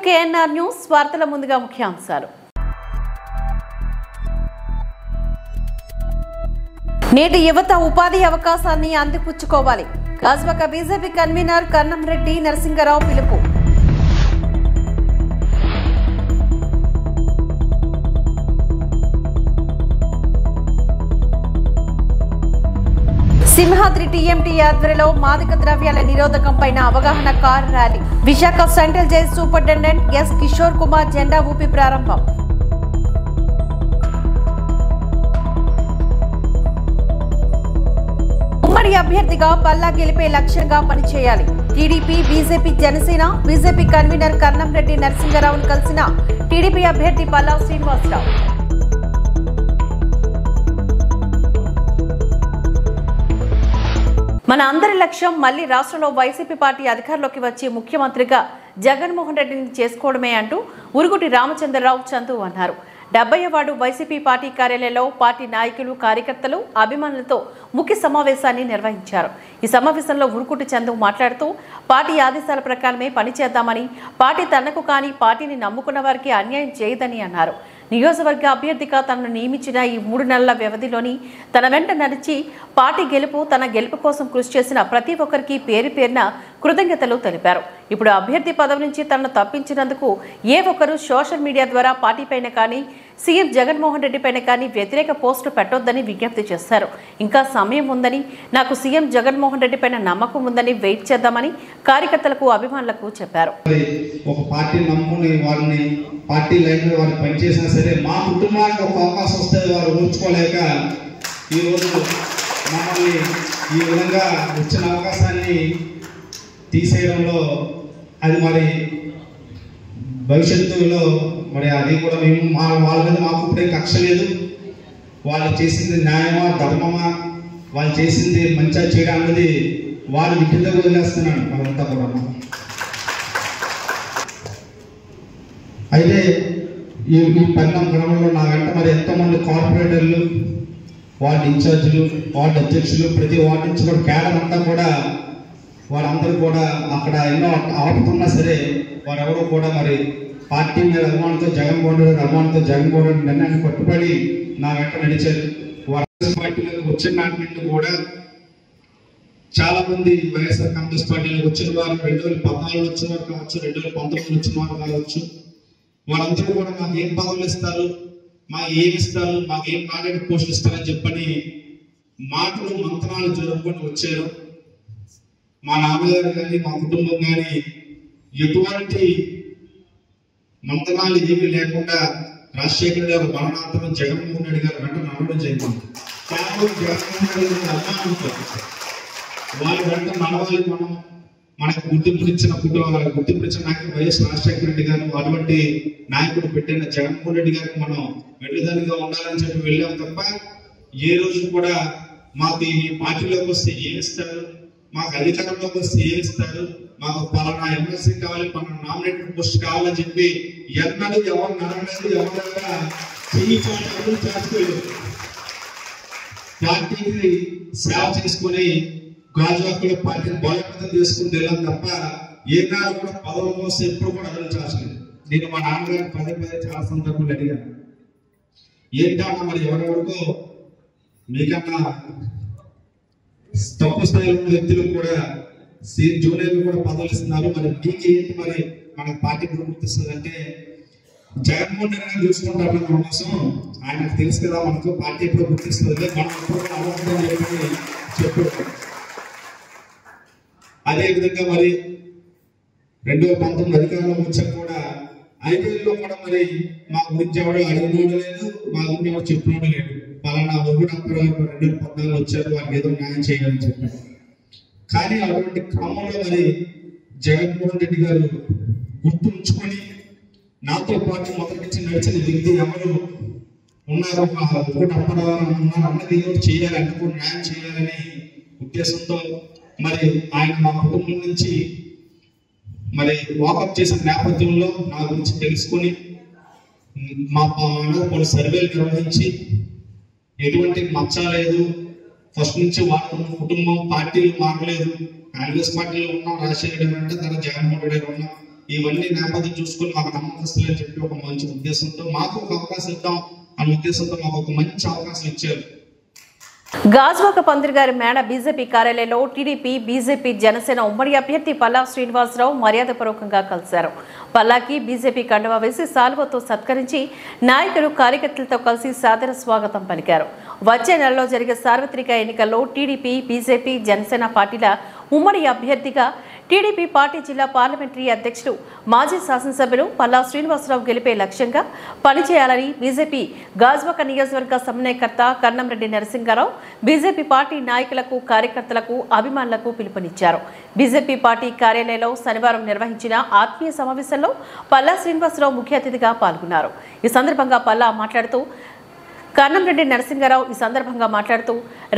KNR news వార్తల ముందుగా ముఖ్యాంశాలు. నేటి యువత ఉపాధి అవకాశాన్ని అందిపుచ్చుకోవాలి. గాజువాక బీజేపీ కన్వీనర్ కన్నంరెడ్డి నరసింగరావు పిలుపు. సింహాద్రి TMT ఆధ్వర్యంలో మాదక ద్రవ్యాల నిరోధకంపై అవగాహన car rally. Visakha central jail superintendent S Kishore Kumar జెండా ఊపి ప్రారంభం. ఉమ్మడి అభ్యర్థిగా పల్లా గెలిపే లక్ష్యంగా పనిచేయాలి. TDP, BJP, Janasena, BJP convenor Kannamreddy నరసింగరావును కలిసిన టీడీపీ అభ్యర్థి పల్లా శ్రీనివాసరావు. మన అందరి లక్ష్యం మళ్లీ రాష్ట్రంలో వైసీపీ పార్టీ అధికారంలోకి వచ్చి ముఖ్యమంత్రిగా జగన్మోహన్ రెడ్డిని చేసుకోవడమే అంటూ ఉరుగుటి రామచంద్రరావు చందు అన్నారు. 70వ వార్డు వైసీపీ పార్టీ కార్యాలయంలో పార్టీ నాయకులు, కార్యకర్తలు, అభిమానులతో ముఖ్య సమావేశాన్ని నిర్వహించారు. ఈ సమావేశంలో ఉరుగుటి చందు మాట్లాడుతూ పార్టీ ఆదేశాల ప్రకారమే పనిచేద్దామని, పార్టీ తనకు కానీ పార్టీని నమ్ముకున్న వారికి అన్యాయం చేయదని అన్నారు. నియోజకవర్గ అభ్యర్థిగా తనను నియమించిన ఈ 3 నెలల వ్యవధిలోని తన వెంట నడిచి తన గెలుపు కోసం కృషి చేసిన ప్రతి ఒక్కరికి పేరు పేరున కృతజ్ఞతలు తెలిపారు. ఇప్పుడు అభ్యర్థి పదవి నుంచి తనను తప్పించినందుకు ఏ ఒక్కరూ సోషల్ మీడియా ద్వారా పార్టీపైన కానీ, సీఎం జగన్మోహన్ రెడ్డి పైన కానీ వ్యతిరేక పోస్టులు పెట్టొద్దని విజ్ఞప్తి చేశారు. ఇంకా సమయం ఉందని, నాకు సీఎం జగన్మోహన్ రెడ్డి పైన నమ్మకం ఉందని వెయిట్ చేద్దామని కార్యకర్తలకు, అభిమానులకు చెప్పారు. ఒక పార్టీ నమ్ముకుని వారిని పార్టీ లైన్లో వారు పనిచేసినా సరే మా కుటుంబానికి ఒక అవకాశం వస్తే వారు ఊర్చుకోలేక ఈరోజు మమ్మల్ని ఈ విధంగా వచ్చిన అవకాశాన్ని తీసేయడంలో అది మరి భవిష్యత్తులో మరి అది కూడా మేము వాళ్ళ మీద మాకు ఇప్పుడే కక్ష లేదు. వాళ్ళు చేసింది న్యాయమా, ధర్మమా, వాళ్ళు చేసింది మంచిగా చేయడం అన్నది వాళ్ళు విద్యుత్గా వదిలేస్తున్నాను అదంతా కూడా. అయితే ఈ పరిణామ క్రమంలో నా వెంట మరి ఎంతోమంది కార్పొరేటర్లు, వార్డు ఇన్ఛార్జీలు, వార్డు అధ్యక్షులు, ప్రతి వార్డు నుంచి కూడా కేడర్ అంతా కూడా వారందరూ కూడా అక్కడ ఎన్నో ఆపుతున్నా సరే వారెవరూ కూడా మరి పార్టీ మీద అభిమానంతో జగన్మోహన్ రెడ్డి నిర్ణయాన్ని కట్టుబడి నా వెంట నడిచారు. కాంగ్రెస్ పార్టీలోకి వచ్చిన నాటి నుండి కూడా చాలా మంది వైఎస్ఆర్ కాంగ్రెస్ పార్టీలోకి వచ్చిన వారు 2014 వచ్చిన వారు కావచ్చు, 2019 వచ్చిన వారు కావచ్చు, వాళ్ళందరూ కూడా మాకు ఏం పదవులు ఇస్తారు, మాకు ఏమి ఇస్తారు, మాకు ఏం నాణ్యత పోస్టులు ఇస్తారని చెప్పని మాటలు మంత్రాలు జరుపుకొని వచ్చారు. మా నాన్నగారు కానీ, మా కుటుంబం కానీ ఎటువంటి మంత్రాలు ఏమీ లేకుండా రాజశేఖర గారు మరణాంతరం జగన్మోహన్ రెడ్డి గారు వెంట నడవడం జరిగింది. కేవలం జగన్మోహన్ రెడ్డి గారి అభిమానంతో వారి వెంట నడవాలి, మనకు గుర్తింపునిచ్చిన నాయకుడు వైఎస్ రాజశేఖర రెడ్డి గారు, అటువంటి నాయకుడు పెట్టిన జగన్మోహన్ రెడ్డి గారికి మనం వెళ్లిదానిగా ఉండాలని చెప్పి వెళ్ళాం తప్ప ఏ రోజు కూడా మాకు ఈ పార్టీలోకి వస్తే ఏమిస్తారు, మాకు అధికారంలోకి వస్తే ఏమిస్తారు, మాకు పలానా ఎమ్మెల్సీ కావాలి, పలానా నామినేటెడ్ పోస్ట్ కావాలని చెప్పి ఎన్నడూ ఎవరు నడవలేదు. ఎవరైనా చేసుకోలేదు. పార్టీకి సేవ చేసుకుని గాజువాకలో పార్టీని బలోపేతం చేసుకుని వెళ్ళాం తప్ప ఏనాడు కూడా పదవుల కోసం ఎప్పుడు కూడా అడగచాల్సింది. నేను మా నాన్నగారు పదే చాలా సందర్భాలు అడిగాను, ఏంటన్నా మరి ఎవరెవరికో మీకన్నా తక్కువ స్థాయిలో ఉన్న వ్యక్తులు కూడా జూనియర్లు కూడా పదవులు ఇస్తున్నారు, మరి మీకు ఏంటి మరి మన పార్టీ గుర్తిస్తుంది అంటే జగన్మోహన్ రెడ్డి గారు చూసుకుంటారు మన కోసం. ఆయనకు తెలుసు కదా మనకు పార్టీ ఎప్పుడు గుర్తిస్తుంది, మనం ఎప్పుడు అడగదని చెప్పారు. అదేవిధంగా మరి 2019 అధికారంలో వచ్చాక కూడా 5 ఏళ్ళలో కూడా మరి మా గురించి ఎవడో అడిగినోడు లేదు, మా గురించి ఎవరు చెప్పినోడు లేదు. పలానా కూడా 2014 వచ్చారు, వారికి ఏదో న్యాయం చేయాలని చెప్పారు. కానీ అటువంటి క్రమంలో మరి జగన్మోహన్ రెడ్డి గారు గుర్తుంచుకొని నాతో పాటు మొదటి నుంచి నడిచిన వ్యక్తి ఎవరు ఉన్నారు, ఒకటి ఉన్నారు అన్నది ఏదో చేయాలి, అనుకుని న్యాయం చేయాలని ఉద్దేశంతో మరి ఆయన మా కుటుంబం నుంచి మరి వాకప్ చేసిన నేపథ్యంలో నా గురించి తెలుసుకొని మా కొన్ని సర్వేలు నిర్వహించి ఎటువంటి మచ్చ లేదు, ఫస్ట్ నుంచి వాళ్ళ కుటుంబం పార్టీలు మారలేదు, కాంగ్రెస్ పార్టీలో ఉన్నాం, రాజశేఖర రెడ్డి అంటే తర్వాత జగన్మోహన్ రెడ్డి ఉన్నాం, ఇవన్నీ నేపథ్యం చూసుకుని మాకు నమ్మకస్తులు అని చెప్పి ఒక మంచి ఉద్దేశంతో మాకు ఒక అవకాశం ఇద్దాం అనే ఉద్దేశంతో మాకు ఒక మంచి అవకాశం ఇచ్చారు. గాజువాక పందిరి గారి మేడ బీజేపీ కార్యాలయంలో టీడీపీ, బీజేపీ, జనసేన ఉమ్మడి అభ్యర్థి పల్లా శ్రీనివాసరావు మర్యాదపూర్వకంగా కలిశారు. పల్లాకి బీజేపీ కండువా వేసి సాల్వతో సత్కరించి నాయకులు, కార్యకర్తలతో కలిసి సాదర స్వాగతం పలికారు. వచ్చే నెలలో జరిగే సార్వత్రిక ఎన్నికల్లో టీడీపీ, బీజేపీ, జనసేన పార్టీల ఉమ్మడి అభ్యర్థిగా టీడీపీ పార్టీ జిల్లా పార్లమెంటరీ అధ్యక్షుడు, మాజీ శాసనసభ్యులు పల్లా శ్రీనివాసరావు గెలిపే లక్ష్యంగా పనిచేయాలని బీజేపీ గాజువాక నియోజకవర్గ సమన్వయకర్త కన్నంరెడ్డి నరసింహారావు బీజేపీ పార్టీ నాయకులకు, కార్యకర్తలకు, అభిమానులకు పిలుపునిచ్చారు. బీజేపీ పార్టీ కార్యాలయంలో శనివారం నిర్వహించిన ఆత్మీయ సమావేశంలో పల్లా శ్రీనివాసరావు ముఖ్య అతిథిగా పాల్గొన్నారు. ఈ సందర్భంగా పల్లా మాట్లాడుతూ కన్నంరెడ్డి నరసింహారావు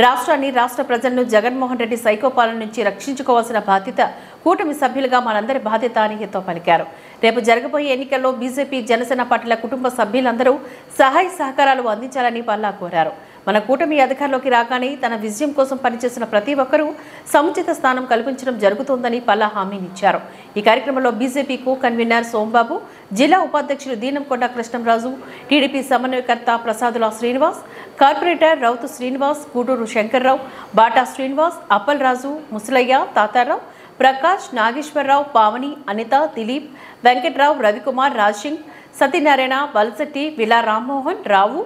రాష్ట్రాన్ని, రాష్ట్ర ప్రజలను జగన్మోహన్ రెడ్డి సైకోపాలన నుంచి రక్షించుకోవాల్సిన బాధ్యత కూటమి సభ్యులుగా మనందరి బాధ్యత అని హితో పలికారు. రేపు జరగబోయే ఎన్నికల్లో బీజేపీ, జనసేన పార్టీల కుటుంబ సభ్యులందరూ సహాయ సహకారాలు అందించాలని పల్లా కోరారు. మన కూటమి అధికారంలోకి రాగానే తన విజయం కోసం పనిచేసిన ప్రతి ఒక్కరూ సముచిత స్థానం కల్పించడం జరుగుతుందని పల్లా హామీనిచ్చారు. ఈ కార్యక్రమంలో బీజేపీ కో కన్వీనర్ సోంబాబు, జిల్లా ఉపాధ్యక్షులు దీనంకొండ కృష్ణంరాజు, టీడీపీ సమన్వయకర్త ప్రసాదుల శ్రీనివాస్, కార్పొరేటర్ రౌతు శ్రీనివాస్, గూడూరు శంకర్రావు, బాటా శ్రీనివాస్, అప్పల్ రాజు, ముసలయ్య, తాతారావు, ప్రకాష్, నాగేశ్వరరావు, పావని, అనిత, దిలీప్, వెంకట్రావు, రవికుమార్, రాజ్సింగ్, సత్యనారాయణ, వలసట్టి, విలా రామ్మోహన్ రావు,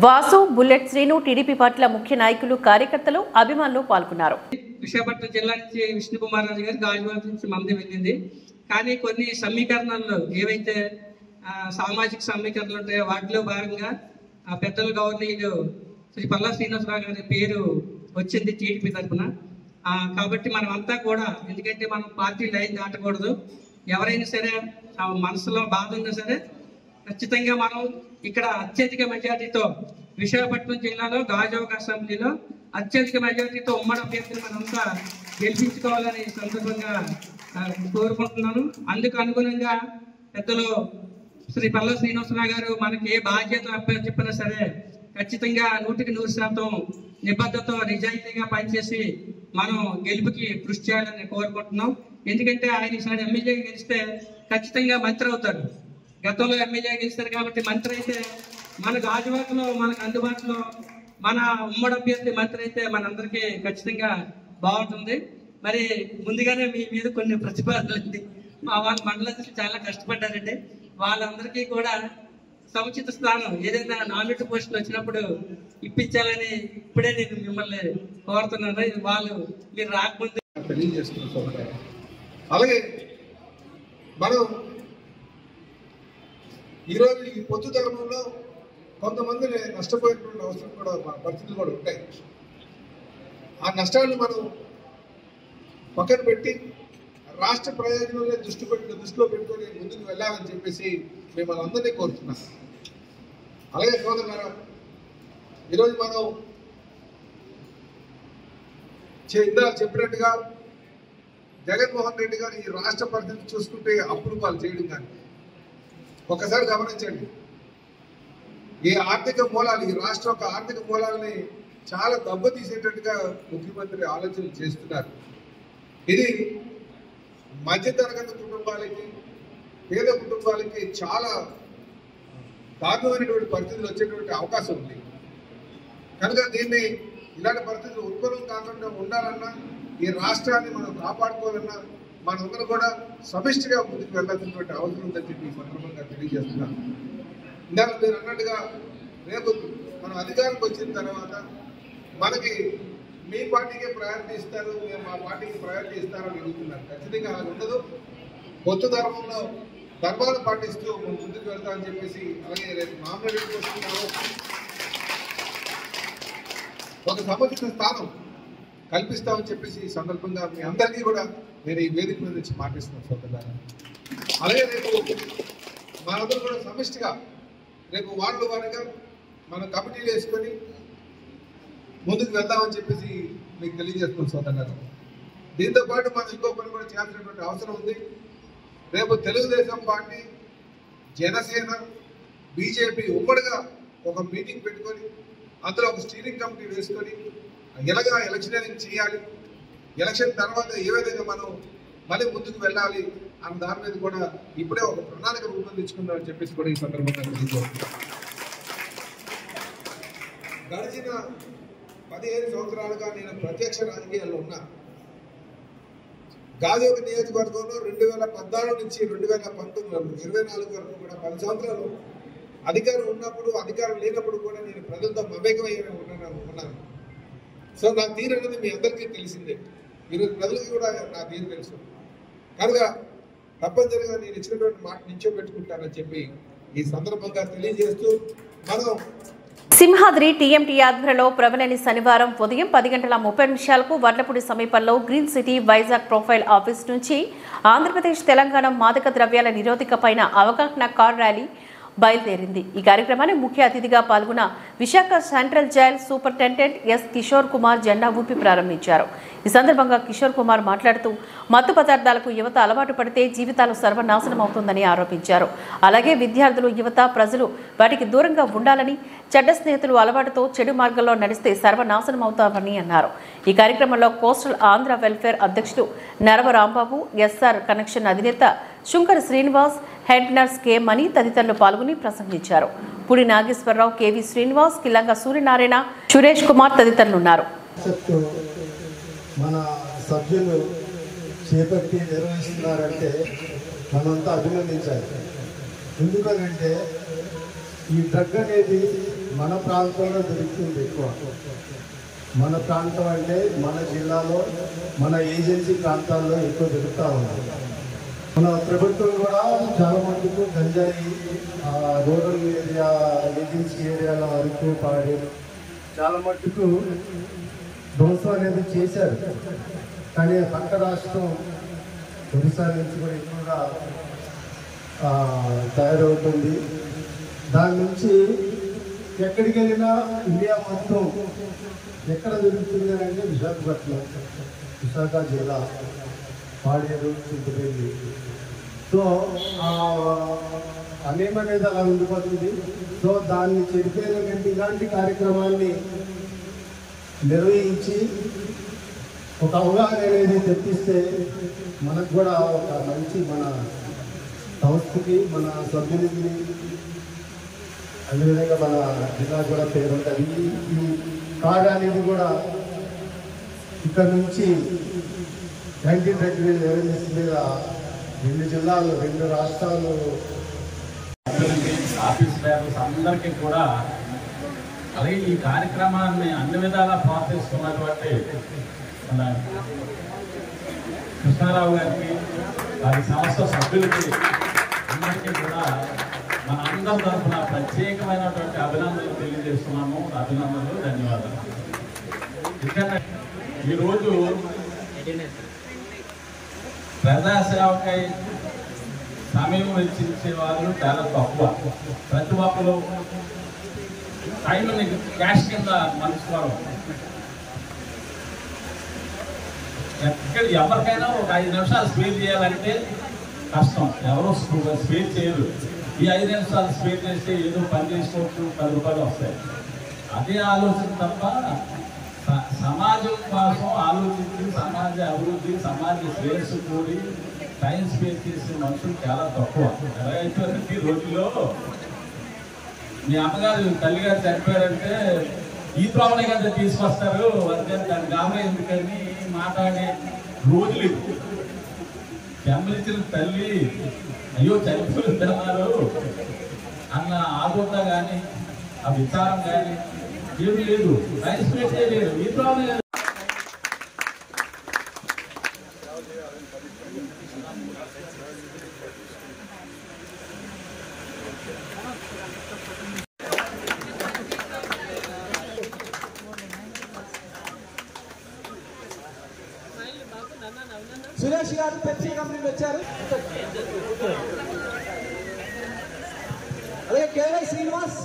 వాసు, బుల్లెట్ శ్రీను, టీడీపీ పార్టీల ముఖ్య నాయకులు, కార్యకర్తలు, అభిమానులు పాల్గొన్నారు. విశాఖపట్నం జిల్లా నుంచి విష్ణుకుమార్ రాజు గారు గాజువాక నుంచి మంది వెళ్ళింది. కానీ కొన్ని సమీకరణాల్లో ఏవైతే సామాజిక సమీకరణలు ఉంటాయో వాటిలో భాగంగా పెద్దలు గవర్నీయులు శ్రీ పల్లా శ్రీనివాసరావు గారి పేరు వచ్చింది టీడీపీ తరఫున. కాబట్టి మనం అంతా కూడా, ఎందుకంటే మనం పార్టీ లైన్ దాటకూడదు, ఎవరైనా సరే మనసులో బాధ ఉన్నా సరే ఖచ్చితంగా మనం ఇక్కడ అత్యధిక మెజార్టీతో విశాఖపట్నం జిల్లాలో గాజువాక అసెంబ్లీలో అత్యధిక మెజార్టీతో ఉమ్మడి అభ్యర్థిని మనంతా గెలిపించుకోవాలని సందర్భంగా కోరుకుంటున్నాను. అందుకు అనుగుణంగా పెద్దలు శ్రీ పల్లా శ్రీనివాసరావు గారు మనకి ఏ బాధ్యత చెప్పినా సరే ఖచ్చితంగా 100% నిబద్ధత, నిజాయితీగా పనిచేసి మనం గెలుపుకి కృషి చేయాలని కోరుకుంటున్నాం. ఎందుకంటే ఆయన ఈసారి ఎమ్మెల్యే గెలిస్తే ఖచ్చితంగా మంత్రి అవుతారు. గతంలో ఎమ్మెల్యే గెలిస్తారు కాబట్టి మంత్రి అయితే మన గాజువాకలో మనకు అందుబాటులో మన ఉమ్మడి అభ్యర్థి మంత్రి అయితే మనందరికీ ఖచ్చితంగా బాగుంటుంది. మరి ముందుగానే మీ మీద కొన్ని ప్రతిపాదనలు అండి, మా వాళ్ళ మండలాధ్యక్షులు చాలా కష్టపడ్డారండి. వాళ్ళందరికీ కూడా సముచిత స్థానం ఏదైనా నామినేట్ పోస్టులు వచ్చినప్పుడు ఇప్పించాలని ఇప్పుడే నేను మిమ్మల్ని కోరుతున్నాను. వాళ్ళు మీరు రాకముందు తెలియజేస్తున్నారు. అలాగే మనం ఈరోజు ఈ పొత్తు ధర్మంలో కొంతమందిని నష్టపోయేటువంటి అవసరం కూడా పరిస్థితులు కూడా ఉంటాయి. ఆ నష్టాలను మనం పక్కన పెట్టి రాష్ట్ర ప్రయోజనాలే దృష్టిలో పెట్టుకొని ముందుకు వెళ్ళాలని చెప్పేసి మిమ్మల్ని అందరినీ కోరుతున్నాం. అలాగే సోదరులారా, ఈరోజు మనం చెప్పినట్టుగా జగన్మోహన్ రెడ్డి గారు ఈ రాష్ట్ర పరిస్థితి చూసుకుంటే అప్పులు పాలు చేయడం కానీ ఒకసారి గమనించండి. ఈ ఆర్థిక మూలాలు, ఈ రాష్ట్ర యొక్క ఆర్థిక మూలాలని చాలా దెబ్బతీసేటట్టుగా ముఖ్యమంత్రి ఆలోచనలు చేస్తున్నారు. ఇది మధ్యతరగతి కుటుంబాలకి, పేద కుటుంబాలకి చాలా దారుణమైనటువంటి పరిస్థితులు వచ్చేటువంటి అవకాశం ఉంది. కనుక దీన్ని ఇలాంటి పరిస్థితులు ఉత్పన్నం కాకుండా ఉండాలన్నా, ఈ రాష్ట్రాన్ని మనం కాపాడుకోవాలన్నా మనందరూ కూడా సమిష్టిగా ముందుకు వెళ్ళాల్సినటువంటి అవసరం ఉందని చెప్పి ఈ సందర్భంగా తెలియజేస్తున్నాను. ఇందాక మీరు అన్నట్టుగా రేపు మనం అధికారంకి వచ్చిన తర్వాత మనకి మీ పార్టీకే ప్రయారిటీ ఇస్తారు, మేము మా పార్టీకి ప్రయారిటీ ఇస్తారని అడుగుతున్నారు. ఖచ్చితంగా అలా ఉండదు. పొత్తు ధర్మంలో ధర్మాలు పాటిస్తూ ముందుకు వెళ్తామని చెప్పేసి, అలాగే రేపు నామినేటెడ్ వస్తున్నాము ఒక సముచిత స్థానం కల్పిస్తామని చెప్పేసి ఈ సందర్భంగా మీ అందరికీ కూడా నేను ఈ వేదిక మీద నుంచి మాట్లాడుతున్నాను సోదరులారా. అలాగే రేపు మనందరూ కూడా సమిష్టిగా రేపు వార్డు వారిగా మన కమిటీలు వేసుకొని ముందుకు వెళ్దామని చెప్పేసి మీకు తెలియజేస్తున్నాం సోదరులారా. దీంతో పాటు మనం ఇంకో పని కూడా చేయాల్సినటువంటి అవసరం ఉంది. రేపు తెలుగుదేశం పార్టీ, జనసేన, బీజేపీ ఉమ్మడిగా ఒక మీటింగ్ పెట్టుకొని అందులో ఒక స్టీరింగ్ కమిటీ వేసుకొని ఎలాగా ఎలక్షనీరింగ్ చేయాలి, ఎలక్షన్ తర్వాత ఏ విధంగా మనం మళ్ళీ ముందుకు వెళ్ళాలి అన్న దాని మీద కూడా ఇప్పుడే ఒక ప్రణాళిక రూపొందించుకుందామని చెప్పేసి కూడా ఈ సందర్భంగా తెలియజేస్తున్నాను. గడిచిన 15 సంవత్సరాలుగా నేను ప్రత్యక్ష రాజకీయాల్లో ఉన్నా. గాజువాక నియోజకవర్గంలో 2014 నుంచి 2019 24 వరకు కూడా 10 సంవత్సరాలు అధికారం ఉన్నప్పుడు, అధికారం లేనప్పుడు కూడా నేను ప్రజలతో మమేకమయ్యే ఉన్నాను. సో నా తీరు అనేది మీ అందరికీ తెలిసిందే. ఈరోజు ప్రజలకి కూడా నా తీరు తెలుసు. కనుక తప్పనిసరిగా నేను ఇచ్చినటువంటి మాట నిల్చోబెట్టుకుంటానని చెప్పి ఈ సందర్భంగా తెలియజేస్తూ మనం సింహాద్రి టీఎంటీ ఆధ్వర్యంలో ప్రవలేని శనివారం ఉదయం 10:30 వడ్లపూడి సమీపంలో green city Vizag profile office నుంచి ఆంధ్రప్రదేశ్ తెలంగాణ మాదక ద్రవ్యాల నిరోధక పైన అవగాహన కార్ ర్యాలీ బయలుదేరింది. ఈ కార్యక్రమాన్ని ముఖ్య అతిథిగా పాల్గొన్న Visakha central jail superintendent S Kishore Kumar జెండా ఊపి ప్రారంభించారు. ఈ సందర్భంగా కిషోర్ కుమార్ మాట్లాడుతూ మత్తు పదార్థాలకు యువత అలవాటు పడితే జీవితాలు సర్వనాశనం అవుతుందని ఆరోపించారు. అలాగే విద్యార్థులు, యువత, ప్రజలు వాటికి దూరంగా ఉండాలని, చెడ్డ స్నేహితులు అలవాటుతో చెడు మార్గంలో నడిస్తే సర్వనాశనం అవుతామని అన్నారు. ఈ కార్యక్రమంలో కోస్టల్ ఆంధ్ర వెల్ఫేర్ అధ్యక్షుడు నరవ రాంబాబు, ఎస్ఆర్ కనెక్షన్ అధినేత Shunkar Srinivas, head nurse K మణి తదితరులు పాల్గొని ప్రసంగించారు. పుడి నాగేశ్వరరావు, కేవి శ్రీనివాస్, కిలంగ సూర్యనారాయణ, సురేష్ కుమార్ తదితరులున్నారు. మన సభ్యులు చేపట్టి నిర్వహిస్తున్నారంటే మనంతా అభినందించాలి. ఎందుకంటే ఈ డ్రగ్ అనేది మన ప్రాంతంలో దొరుకుతుంది ఎక్కువ. మన ప్రాంతం అంటే మన జిల్లాలో, మన ఏజెన్సీ ప్రాంతాల్లో ఎక్కువ దొరుకుతూ ఉంది. మన ప్రభుత్వం కూడా చాలా మటుకు గంజాయి రూరల్ ఏరియా, ఏజెన్సీ ఏరియాలో అరకు, పాడేరు చాలా మటుకు ధ్వంసం అనేది చేశారు. కానీ పక్క రాష్ట్రం ఒరిస్సా నుంచి కూడా ఎక్కువగా తయారవుతుంది. దాని నుంచి ఎక్కడికి వెళ్ళినా ఇండియా మొత్తం ఎక్కడ దొరుకుతుంది అంటే విశాఖపట్నం, విశాఖ జిల్లా, పాడేరు, చింతపల్లి. సో అనేం అనేది అలా ఉండిపోతుంది. సో దాన్ని చెడిపోయినటువంటి ఇలాంటి కార్యక్రమాన్ని నిర్వహించి ఒక అవగాహన అనేది తెప్పిస్తే మనకు కూడా ఒక మంచి మన సంస్థకి, మన సభ్యులకి, అదేవిధంగా మన జిల్లా కూడా పేరు ఉంటుంది. ఈ కార్డు అనేది కూడా ఇక్కడ నుంచి 19 అవేర్నెస్ మీద 2 జిల్లాలు, 2 రాష్ట్రాలు, ఆఫీస్ డ్రైవర్స్ అందరికీ కూడా, అలాగే ఈ కార్యక్రమాన్ని అన్ని విధాలా ప్రోత్సహిస్తున్నటువంటి మన కృష్ణారావు గారికి, వారి సంస్థ సభ్యులకి అందరికీ కూడా మన అందరి తరఫున ప్రత్యేకమైనటువంటి అభినందనలు తెలియజేస్తున్నాము. అభినందనలు, ధన్యవాదాలు. ఇక్కడ ఈరోజు ప్రజాసేవకై సమయం వెచ్చించే వాళ్ళు చాలా తక్కువ. ప్రతి ఒక్కరు టైంని క్యాష్ కింద మలుచుకోవడం. ఎవరికైనా ఒక 5 నిమిషాలు స్పేర్ చేయాలంటే కష్టం, ఎవరో స్పేర్ చేయరు. ఈ 5 నిమిషాలు స్పేర్ చేస్తే ఏదో పని చేసుకోవచ్చు, 10 రూపాయలు వస్తాయి. అదే ఆలోచన తప్ప సమాజం కోసం ఆలోచించి, సమాజ అభివృద్ధి, సమాజ శ్రేయస్సు కూడి టైం స్పేర్ చేసే మనుషులు చాలా తక్కువ. ఎలాగైతే ఈ రోజుల్లో మీ అమ్మగారు, తల్లిగారు చనిపోయారంటే ఈ ప్రాబ్లం కదా తీసుకొస్తారు, దాని గాబరా ఎందుకని మాట్లాడే రోజులు జన్మనిచ్చిన తల్లి అయ్యో చనిపోతున్నారు అన్న ఆదుర్ద కానీ, ఆ విచారం కానీ ఏమీ లేదు. టైం స్పేర్ చేయలేదు. ఈ ప్రాబ్లం లేదు. సురేష్ గారు పెప్సీ కంపెనీ వచ్చారు. అలాగే కేవై శ్రీనివాస్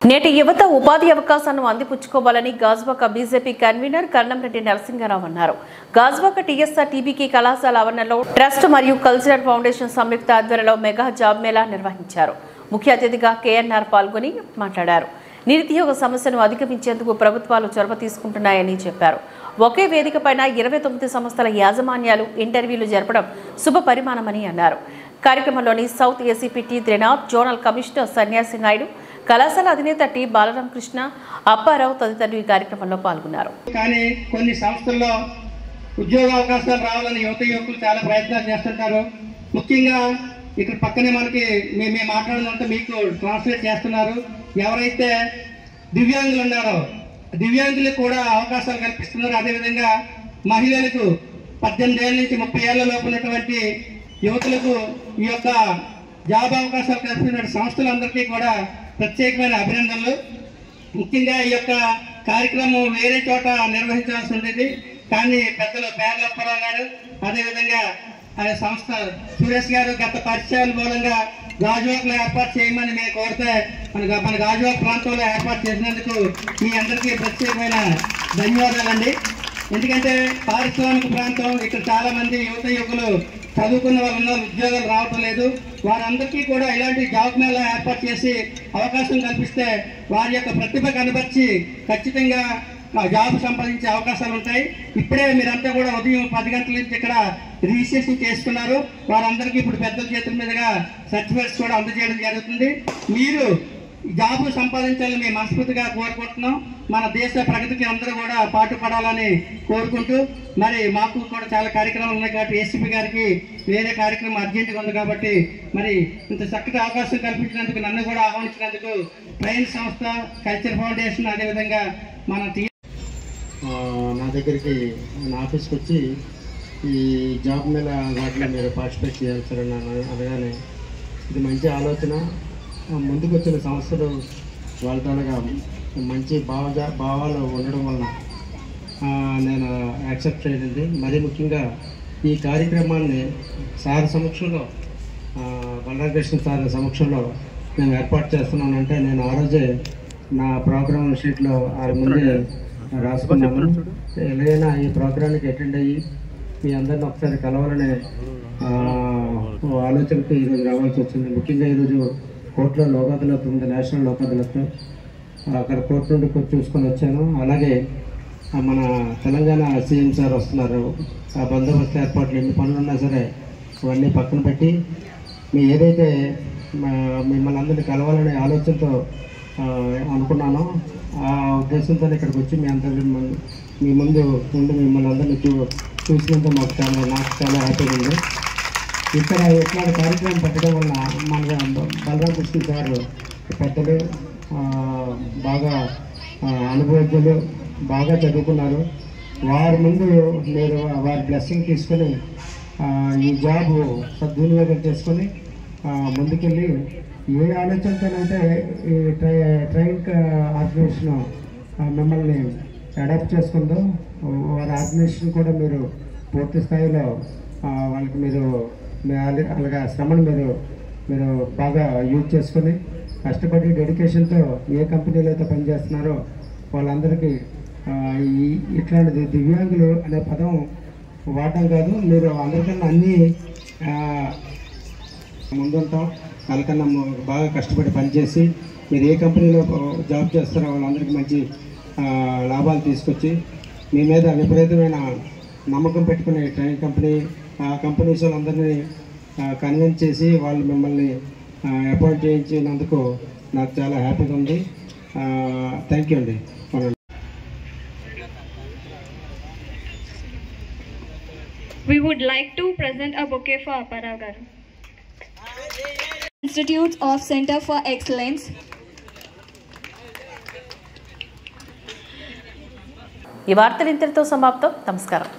నేటి యువత ఉపాధి అవకాశాలను అందిపుచ్చుకోవాలని గాజువాక బీజేపీ కన్వీనర్ కర్ణంరెడ్డి నరసింహారావు అన్నారు. గాజువాక టీఎస్ఆర్ టీబీకే కళాశాల ఆవరణలో ట్రస్ట్ మరియు కల్చరల్ ఫౌండేషన్ సంయుక్త ఆధ్వర్యంలో మెగా జాబ్ మేళా నిర్వహించారు. ముఖ్య అతిథిగా కేఎన్ఆర్ పాల్గొని మాట్లాడారు. నిరుద్యోగ సమస్యను అధిగమించేందుకు ప్రభుత్వాలు చొరవ తీసుకుంటున్నాయని చెప్పారు. ఒకే వేదిక పైన 29 సంస్థల యాజమాన్యాలు ఇంటర్వ్యూలు జరపడం శుభ పరిమాణమని అన్నారు. కార్యక్రమంలోని south ACP T Trinath, zonal commissioner Sanyasi Naidu, కళాశాల అధినేత టి బాలరామకృష్ణ, అప్పారావు తదితరులు ఈ కార్యక్రమంలో పాల్గొన్నారు. కానీ కొన్ని సంస్థల్లో ఉద్యోగ అవకాశాలు రావాలని యువకులు చాలా ప్రయత్నాలు చేస్తుంటారు. ముఖ్యంగా ఇక్కడ పక్కనే మనకి మేము మాట్లాడినంత మీకు ట్రాన్స్లేట్ చేస్తున్నారు. ఎవరైతే దివ్యాంగులు ఉన్నారో దివ్యాంగులకు కూడా అవకాశాలు కల్పిస్తున్నారు. అదేవిధంగా మహిళలకు 18 ఏళ్ళ నుంచి 30 ఏళ్ల లోపు ఉన్నటువంటి యువతులకు ఈ యొక్క జాబ్ అవకాశాలు కల్పిస్తున్న సంస్థలందరికీ కూడా ప్రత్యేకమైన అభినందనలు. ముఖ్యంగా ఈ యొక్క కార్యక్రమం వేరే చోట నిర్వహించాల్సి ఉండేది, కానీ పెద్దలు పేర్లప్పారావు గారు అదేవిధంగా సంస్థ సురేష్ గారు గత పరిచయాల మూలంగా గాజువాకలో ఏర్పాటు చేయమని మేము కోరితే మన గాజువాక ప్రాంతంలో ఏర్పాటు చేసినందుకు మీ అందరికీ ప్రత్యేకమైన ధన్యవాదాలండి. ఎందుకంటే పారిశ్రామిక ప్రాంతం, ఇక్కడ చాలా మంది యువకులు చదువుకున్న వాళ్ళు ఉన్నారు, ఉద్యోగాలు రావటం లేదు. వారందరికీ కూడా ఇలాంటి జాబ్ మేళా ఏర్పాటు చేసి అవకాశం కల్పిస్తే వారి యొక్క ప్రతిభ కనబర్చి ఖచ్చితంగా జాబ్ సంపాదించే అవకాశాలు ఉంటాయి. ఇప్పుడే మీరంతా కూడా ఉదయం 10 గంటల నుంచి ఇక్కడ రిజిస్ట్రేషన్ చేసుకున్నారు. వారందరికీ ఇప్పుడు పెద్దల చేతుల మీదుగా సర్టిఫికేట్స్ కూడా అందజేయడం జరుగుతుంది. మీరు జాబ్ సంపాదించాలని మేము మనస్ఫూర్తిగా కోరుకుంటున్నాం. మన దేశ ప్రగతికి అందరూ కూడా పాటుపడాలని కోరుకుంటూ, మరి మాకు కూడా చాలా కార్యక్రమాలు ఉన్నాయి కాబట్టి ఏసీపీ గారికి వేరే కార్యక్రమం అర్జెంటుగా ఉంది కాబట్టి మరి ఇంత చక్కటి అవకాశం కల్పించినందుకు, నన్ను కూడా ఆహ్వానించినందుకు ట్రైన్ సంస్థ, కల్చర్ ఫౌండేషన్, అదేవిధంగా మన నా దగ్గరికి నా ఆఫీస్కి వచ్చి ఈ జాబ్ మీద వాటిలో మీరు పార్టిసిపేట్ చేయాల్సారని అనగానే ఇది మంచి ఆలోచన. ముందుకు వచ్చిన సంస్థలు వాళ్ళ తాలూగా మంచి భావాలు ఉండడం వలన నేను యాక్సెప్ట్ చేయలేదు. మరీ ముఖ్యంగా ఈ కార్యక్రమాన్ని సార్ సమక్షంలో, బలరామకృష్ణ సార్ సమక్షంలో నేను ఏర్పాటు చేస్తున్నానంటే నేను ఆ రోజే నా ప్రోగ్రామ్ షీట్లో ముందే రాసుకున్నాను. ఎలాగైనా ఈ ప్రోగ్రాంకి అటెండ్ అయ్యి మీ అందరిని ఒకసారి కలవాలనే ఆలోచనకు ఈరోజు రావాల్సి వచ్చింది. ముఖ్యంగా ఈరోజు కోర్టులో లోక్ అదాలత్ ఉంది, నేషనల్ లోక్ అదాలత్. అక్కడ కోర్టు నుండి చూసుకొని వచ్చాను. అలాగే మన తెలంగాణ సీఎం సార్ వస్తున్నారు. ఆ బందోబస్తు ఏర్పాట్లు ఎన్ని పనులు ఉన్నా సరే అవన్నీ పక్కన పెట్టి మీ ఏదైతే మిమ్మల్ని అందరినీ కలవాలనే ఆలోచనతో అనుకున్నానో ఆ ఉద్దేశంతో ఇక్కడికి వచ్చి మీ ముందు ఉండి మిమ్మల్ని అందరినీ చూసినందుకు నాకు చాలా హ్యాపీగా ఉంది. ఇక్కడ ఇట్లాంటి కార్యక్రమం పెట్టడం వల్ల మన బలరామకృష్ణ సార్ పెద్దలు, బాగా అనుభవజ్ఞులు, బాగా చదువుకున్నారు. వారి ముందు మీరు వారి బ్లెస్సింగ్ తీసుకొని ఈ జాబ్ సద్వినియోగం చేసుకొని ముందుకెళ్ళి ఏ ఆలోచనతోనైతే ఈ ట్రైన్ ఆర్గనైజేషన్ మిమ్మల్ని అడాప్ట్ చేసుకుందో వారి ఆర్గనైజేషన్ కూడా మీరు పూర్తి స్థాయిలో వాళ్ళకి మీరు అలాగా శ్రమను మీరు బాగా యూజ్ చేసుకొని కష్టపడి డెడికేషన్తో ఏ కంపెనీలో అయితే పనిచేస్తున్నారో వాళ్ళందరికీ ఇట్లాంటిది దివ్యాంగులు అనే పదం వాడటం కాదు, మీరు అందరికన్నా అన్నీ ముందుంటాం. వాళ్ళకన్నా బాగా కష్టపడి పనిచేసి మీరు ఏ కంపెనీలో జాబ్ చేస్తారో వాళ్ళందరికీ మంచి లాభాలు తీసుకొచ్చి మీ మీద విపరీతమైన నమ్మకం పెట్టుకునే ట్రైన్ కంపెనీ, ఆ కంపెనీస్ వాళ్ళందరినీ కన్విన్స్ చేసి వాళ్ళు మిమ్మల్ని అపాయింట్ చేయించినందుకు నాకు చాలా హ్యాపీగా ఉంది. థ్యాంక్ యూ అండి. We would like to present a bouquet for Apparao garu. Institute of Center for Excellence. ఈ వార్తలు ఇంతటితో సమాప్తం. నమస్కారం.